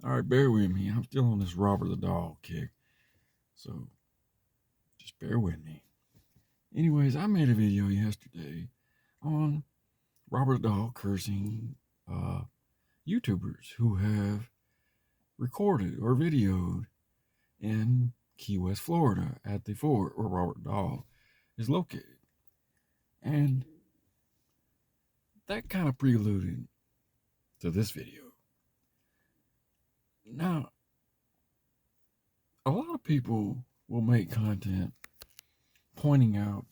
All right, bear with me. I'm still on this Robert the Dog kick. So just bear with me. Anyways, I made a video yesterday on Robert the Dog cursing uh, YouTubers who have recorded or videoed in Key West, Florida at the fort where Robert the Dog is located. And that kind of preluded to this video. Now, a lot of people will make content pointing out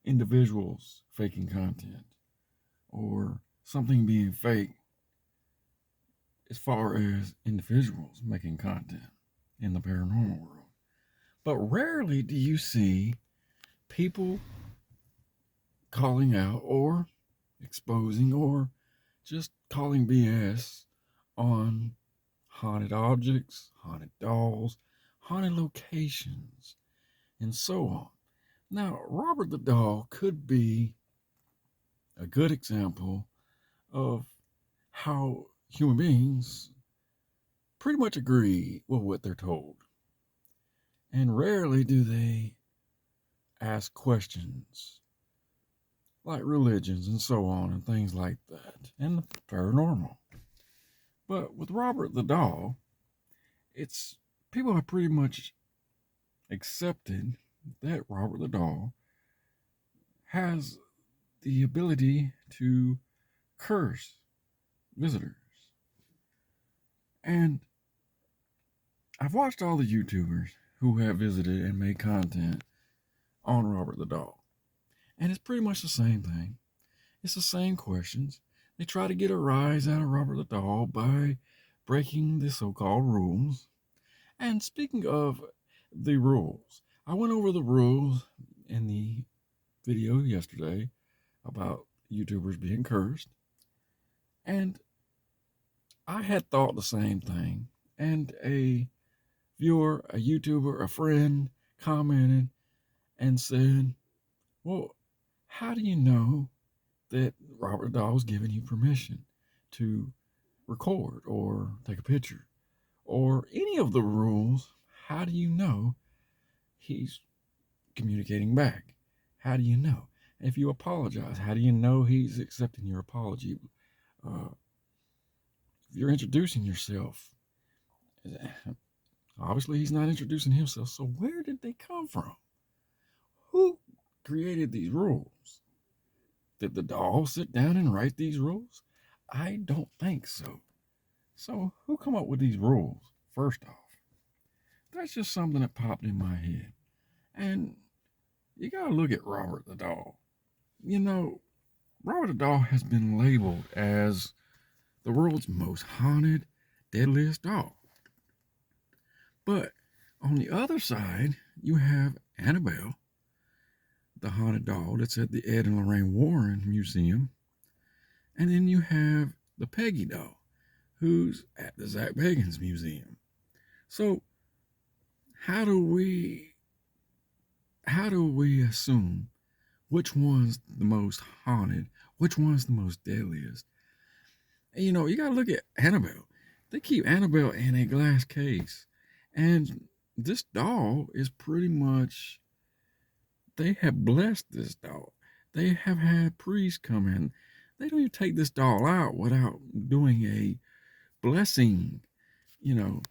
individuals faking content or something being fake as far as individuals making content in the paranormal world. But rarely do you see people calling out or exposing or just calling BS on haunted objects, haunted dolls, haunted locations, and so on. Now, Robert the Doll could be a good example of how human beings pretty much agree with what they're told. And rarely do they ask questions like religions and so on and things like that and the paranormal. But with Robert the Doll, it's people have pretty much accepted that Robert the Doll has the ability to curse visitors. And I've watched all the YouTubers who have visited and made content on Robert the Doll. And it's pretty much the same thing. It's the same questions. They try to get a rise out of Robert the Doll by breaking the so called rules. And speaking of the rules, I went over the rules in the video yesterday about YouTubers being cursed. And I had thought the same thing. And a viewer, a YouTuber, a friend commented and said, well, how do you know that Robert Dahl was giving you permission to record or take a picture or any of the rules? How do you know he's communicating back? How do you know? If you apologize, how do you know he's accepting your apology? Uh, if you're introducing yourself, obviously he's not introducing himself. So where did they come from? Who created these rules? Did the doll sit down and write these rules? I don't think so. So who come up with these rules? First off, that's just something that popped in my head. And you gotta look at Robert the doll. You know, Robert the doll has been labeled as the world's most haunted, deadliest doll. But on the other side, you have Annabelle, the haunted doll that's at the Ed and Lorraine Warren Museum. And then you have the Peggy doll, who's at the Zach Bagans Museum. So how do we assume which one's the most haunted, which one's the most deadliest? And, you gotta look at Annabelle. They keep Annabelle in a glass case. And this doll is pretty much, they have blessed this doll. They have had priests come in. They don't even take this doll out without doing a blessing, you know.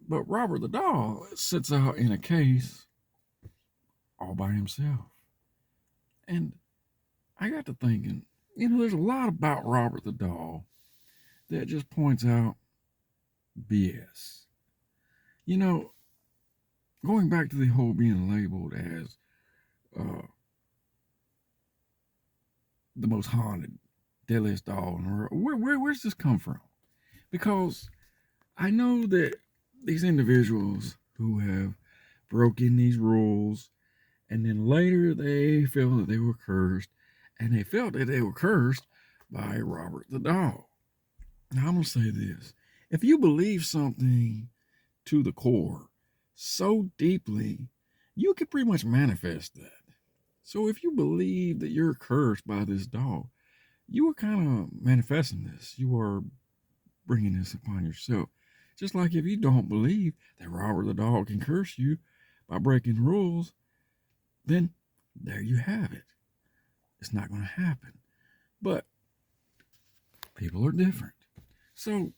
But Robert the doll sits out in a case all by himself. And I got to thinking, there's a lot about Robert the doll that just points out BS. You know, going back to the whole being labeled as uh, the most haunted, deadliest doll in the world, where's this come from? Because I know that these individuals who have broken these rules and then later they felt that they were cursed and they felt that they were cursed by Robert the doll. Now I'm going to say this. If you believe something to the core so deeply, you can pretty much manifest that. So if you believe that you're cursed by this doll, you are kind of manifesting this. You are bringing this upon yourself. Just like if you don't believe that Robert the dog can curse you by breaking rules, then there you have it. It's not going to happen. But people are different. So,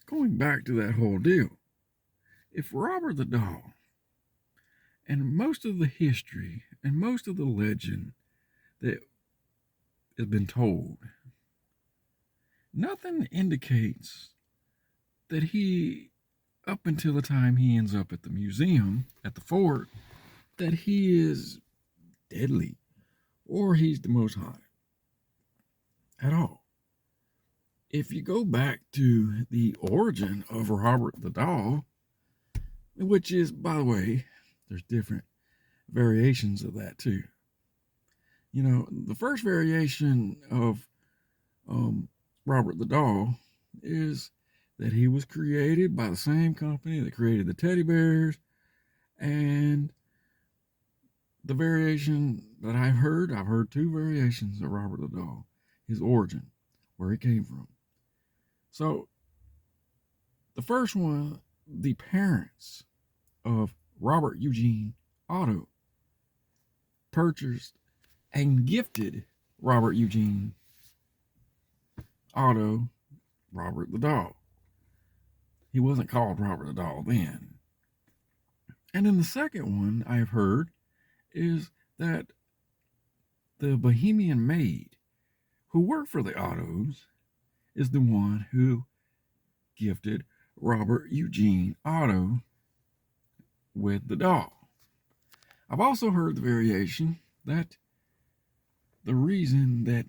going back to that whole deal, if Robert the dog and most of the history and most of the legend that has been told, nothing indicates that he, up until the time he ends up at the museum, at the fort, that he is deadly or he's the most haunted at all. If you go back to the origin of Robert the dog, which is, by the way, there's different variations of that too. You know, the first variation of Robert the dog is that he was created by the same company that created the teddy bears. And the variation that I've heard two variations of Robert the dog, his origin, where he came from. So the first one, the parents of Robert Eugene Otto purchased and gifted Robert Eugene Otto Robert the dog. He wasn't called Robert the dog then. And then the second one I've heard is that the Bohemian maid who worked for the Ottos is the one who gifted Robert Eugene Otto with the dog. I've also heard the variation that the reason that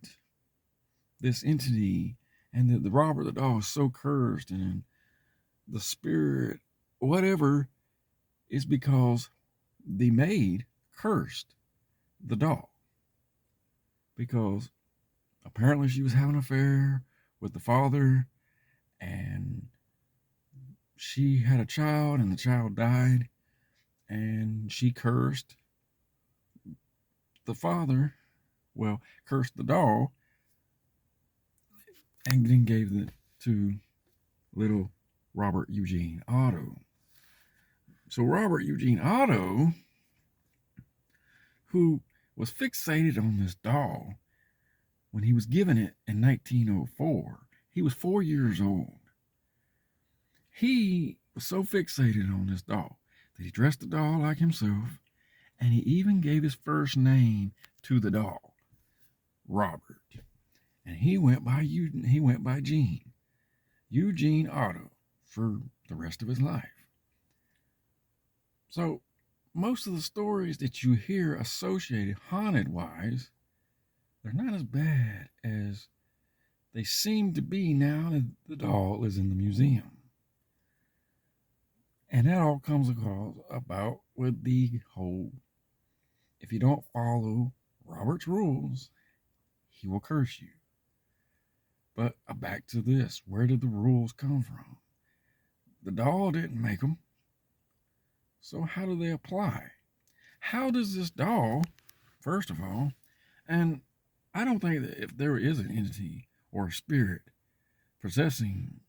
this entity and that the Robert the dog is so cursed and the spirit, whatever, is because the maid cursed the dog. Because apparently she was having an affair with the father and she had a child and the child died and she cursed the father, well, cursed the dog and then gave it to little Robert Eugene Otto. So Robert Eugene Otto, who was fixated on this doll when he was given it in 1904, he was 4 years old. He was so fixated on this doll that he dressed the doll like himself, and he even gave his first name to the doll, Robert. And he went by Gene, Eugene Otto, for the rest of his life. So most of the stories that you hear associated haunted wise, they're not as bad as they seem to be now that the doll is in the museum. And that all comes about with the whole, if you don't follow Robert's rules, he will curse you. But back to this, where did the rules come from? The doll didn't make them. So how do they apply? How does this doll, first of all, and I don't think that if there is an entity or a spirit possessing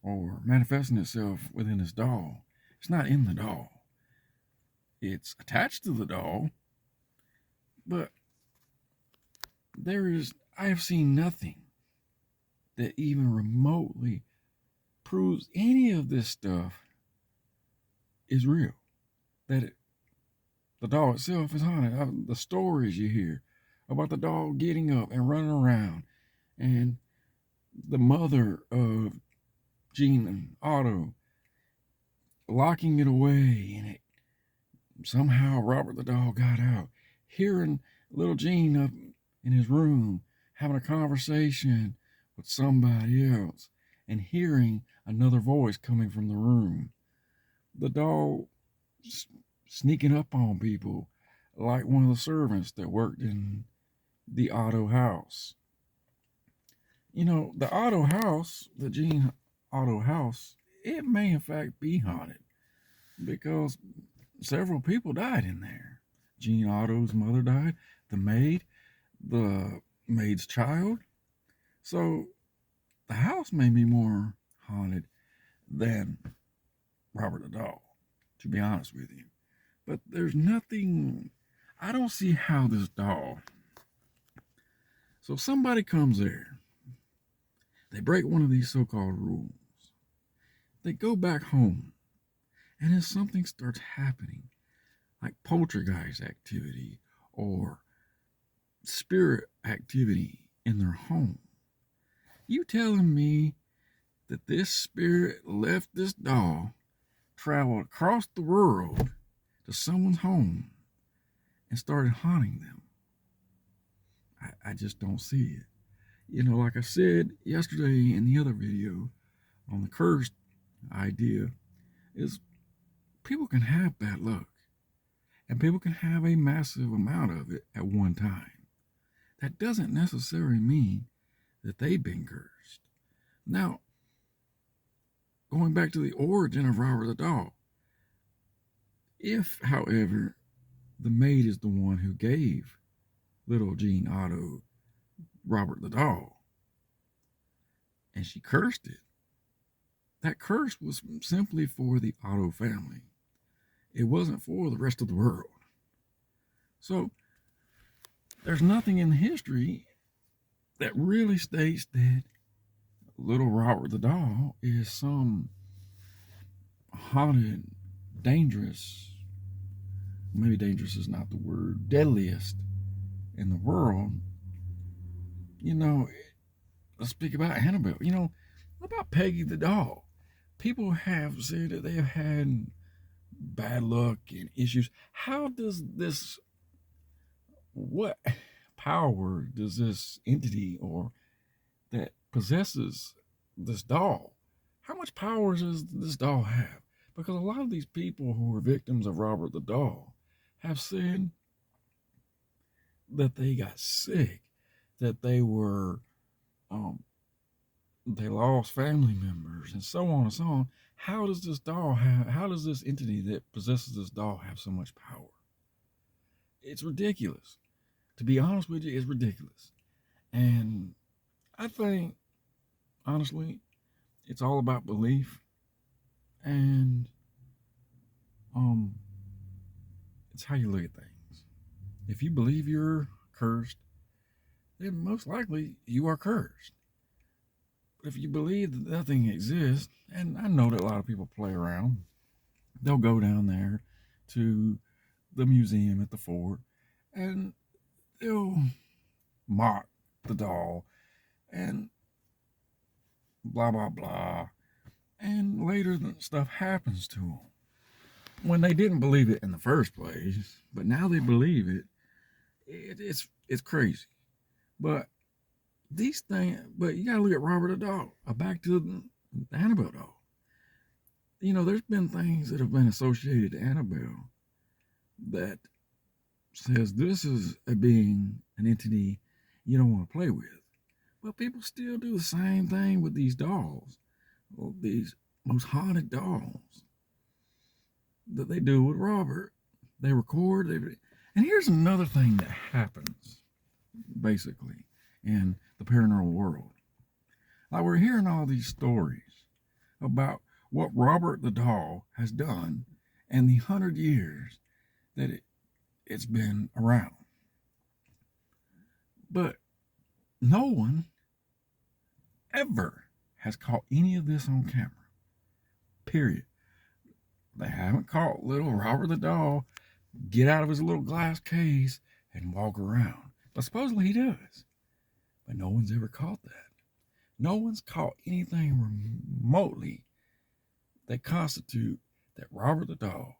or manifesting itself within this doll, it's not in the doll. It's attached to the doll, but I have seen nothing that even remotely proves any of this stuff is real. That the doll itself is haunted. The stories you hear about the doll getting up and running around, and the mother of Gene and Otto locking it away, and it somehow Robert the doll got out, hearing little Gene up in his room having a conversation with somebody else, and hearing another voice coming from the room. The doll sneaking up on people like one of the servants that worked in the Otto house. You know, the Otto house, the Gene Otto house, it may in fact be haunted because several people died in there. Gene Otto's mother died, the maid's child. So the house may be more haunted than Robert the doll, to be honest with you. But there's nothing, I don't see how this doll. So somebody comes there, they break one of these so-called rules, they go back home, and then something starts happening, like poltergeist activity or spirit activity in their home. You telling me that this spirit left this doll, traveled across the world to someone's home, and started haunting them? I just don't see it. You know, like I said yesterday in the other video on the cursed idea, is people can have bad luck and people can have a massive amount of it at one time. That doesn't necessarily mean that they've been cursed. Now, going back to the origin of Robert the doll, if, however, the maid is the one who gave little Jean Otto Robert the doll, and she cursed it, that curse was simply for the Otto family. It wasn't for the rest of the world. So there's nothing in history that really states that little Robert the doll is some haunted, dangerous, maybe dangerous is not the word, deadliest in the world. You know, let's speak about Annabelle. You know, what about Peggy the doll? People have said that they have had bad luck and issues. How does this, what power does this entity or that possesses this doll, how much power does this doll have? Because a lot of these people who are victims of Robert the doll have said that they got sick, that they were, they lost family members, and so on and so on. How does this doll have, how does this entity that possesses this doll have so much power? It's ridiculous. To be honest with you, it's ridiculous. And I think, honestly, it's all about belief. And it's how you look at things. If you believe you're cursed, then most likely you are cursed. But if you believe that nothing exists, and I know that a lot of people play around, they'll go down there to the museum at the fort and they'll mock the doll and blah, blah, blah. And later, stuff happens to them when they didn't believe it in the first place, but now they believe it. It's crazy. But these things, but you gotta look at Robert the doll. Back to the Annabelle doll. You know, there's been things that have been associated to Annabelle that says this is a being, an entity you don't want to play with. But people still do the same thing with these dolls, these most haunted dolls that they do with Robert. They record, and here's another thing that happens, basically, in the paranormal world. Like, we're hearing all these stories about what Robert the doll has done in the 100 years that it's been around. But no one ever has caught any of this on camera. Period. They haven't caught little Robert the doll get out of his little glass case and walk around. But supposedly he does. But no one's ever caught that. No one's caught anything remotely that constitute that Robert the doll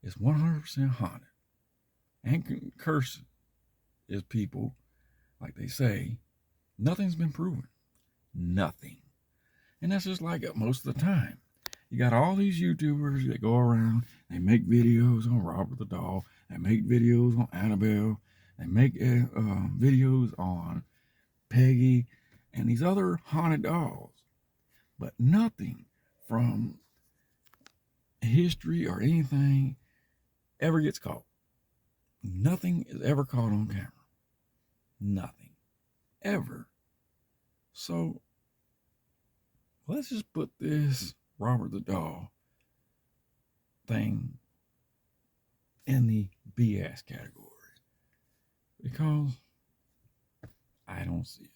is 100% haunted and can curse his people, like they say. Nothing's been proven. Nothing. And that's just like it most of the time. You got all these YouTubers that go around, they make videos on Robert the doll, they make videos on Annabelle, they make videos on Peggy and these other haunted dolls. But nothing from history or anything ever gets caught. Nothing is ever caught on camera. Nothing. Ever. So let's just put this Robert the Doll thing in the BS category because I don't see it.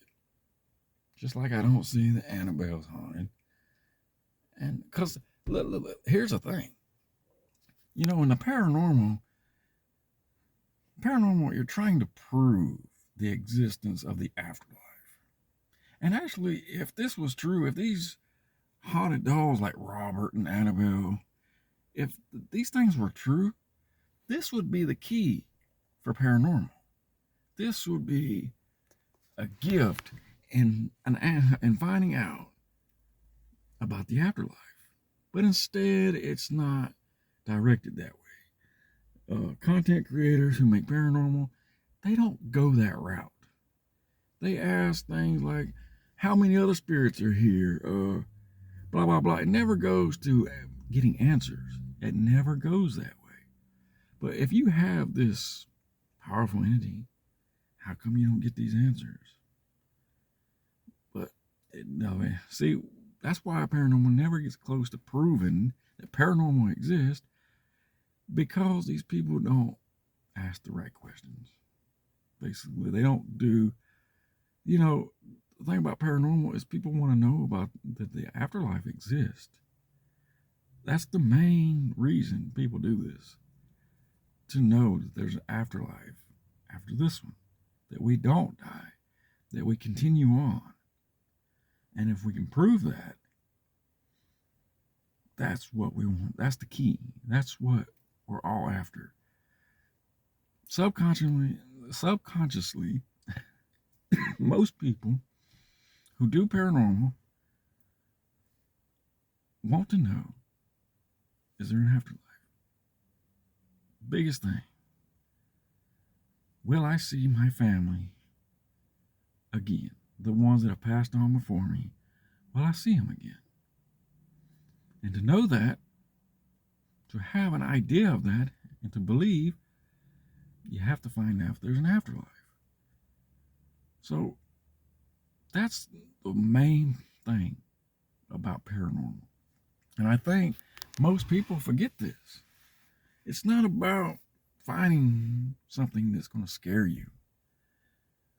Just like I don't see the Annabelle's haunted. And because here's the thing, in the paranormal, you're trying to prove the existence of the afterlife. And actually, if this was true, if these haunted dolls like Robert and Annabelle, if these things were true, this would be the key for paranormal. This would be a gift in finding out about the afterlife. But instead, it's not directed that way. Content creators who make paranormal, they don't go that route. They ask things like, how many other spirits are here? Blah, blah, blah. It never goes to getting answers. It never goes that way. But if you have this powerful entity, how come you don't get these answers? But see, that's why paranormal never gets close to proving that paranormal exists, because these people don't ask the right questions. Basically, they don't do, the thing about paranormal is people want to know about that the afterlife exists. That's the main reason people do this, to know that there's an afterlife after this one, that we don't die, that we continue on. And if we can prove that, that's what we want. That's the key. That's what we're all after. Subconsciously, most people who do paranormal want to know, is there an afterlife? Biggest thing. Will I see my family again? The ones that have passed on before me, will I see them again? And to know that, to have an idea of that, and to believe, you have to find out if there's an afterlife. So that's the main thing about paranormal. And I think most people forget this. It's not about finding something that's going to scare you.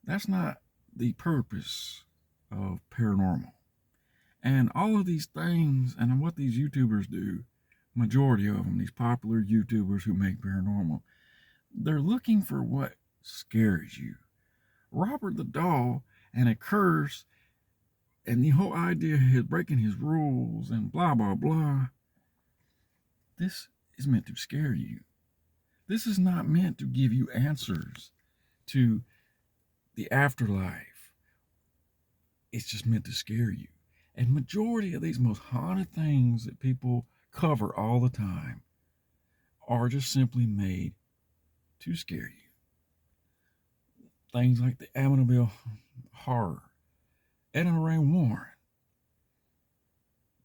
That's not the purpose of paranormal. And all of these things, and what these YouTubers do, majority of them, these popular YouTubers who make paranormal, they're looking for what scares you. Robert the Doll and a curse, and the whole idea of his breaking his rules and blah, blah, blah. This is meant to scare you. This is not meant to give you answers to the afterlife. It's just meant to scare you. And majority of these most haunted things that people cover all the time are just simply made to scare you. Things like the Amityville Horror, Ed and Lorraine Warren.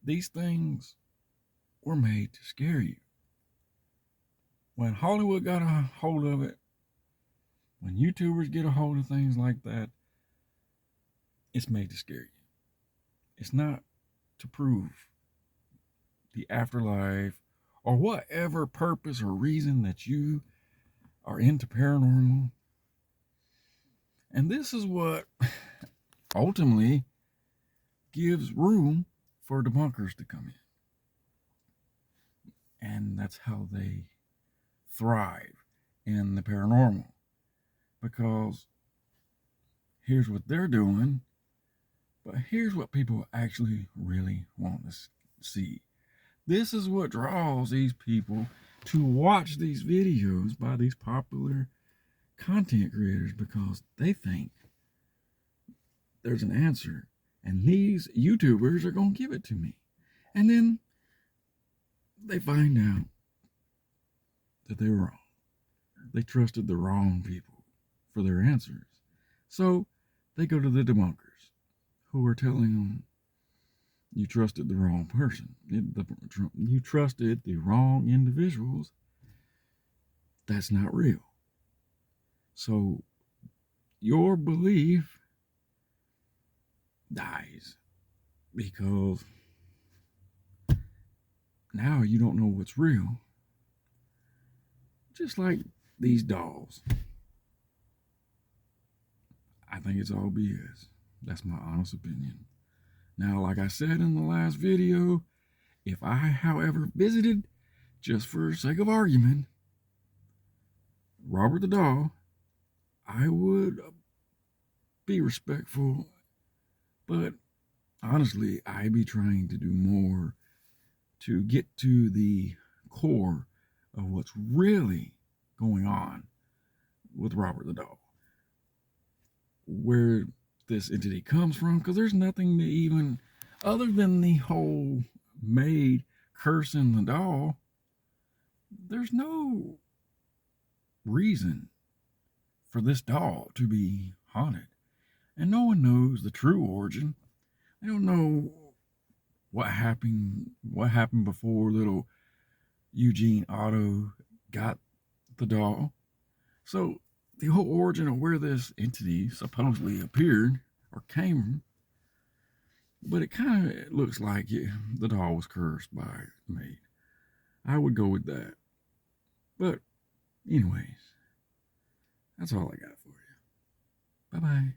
These things were made to scare you. When Hollywood got a hold of it, when YouTubers get a hold of things like that, it's made to scare you. It's not to prove the afterlife or whatever purpose or reason that you are into paranormal. And this is what ultimately gives room for debunkers to come in. And that's how they thrive in the paranormal. Because here's what they're doing, but here's what people actually really want to see. This is what draws these people to watch these videos by these popular content creators, because they think there's an answer and these YouTubers are going to give it to me. And then they find out that they were wrong. They trusted the wrong people for their answers. So they go to the debunkers who are telling them, you trusted the wrong person. You trusted the wrong individuals. That's not real. So your belief dies because now you don't know what's real. Just like these dolls. I think it's all BS. That's my honest opinion. Now, like I said in the last video, if I, however, visited, just for sake of argument, Robert the doll, I would be respectful, but honestly, I'd be trying to do more to get to the core of what's really going on with Robert the doll. Where this entity comes from, because there's nothing to even, other than the whole maid cursing the doll, there's no reason for this doll to be haunted. And no one knows the true origin. They don't know what happened before little Eugene Otto got the doll. So the whole origin of where this entity supposedly appeared or came, but it kind of looks like the doll was cursed by the maid. I would go with that. But anyways, that's all I got for you. Bye-bye.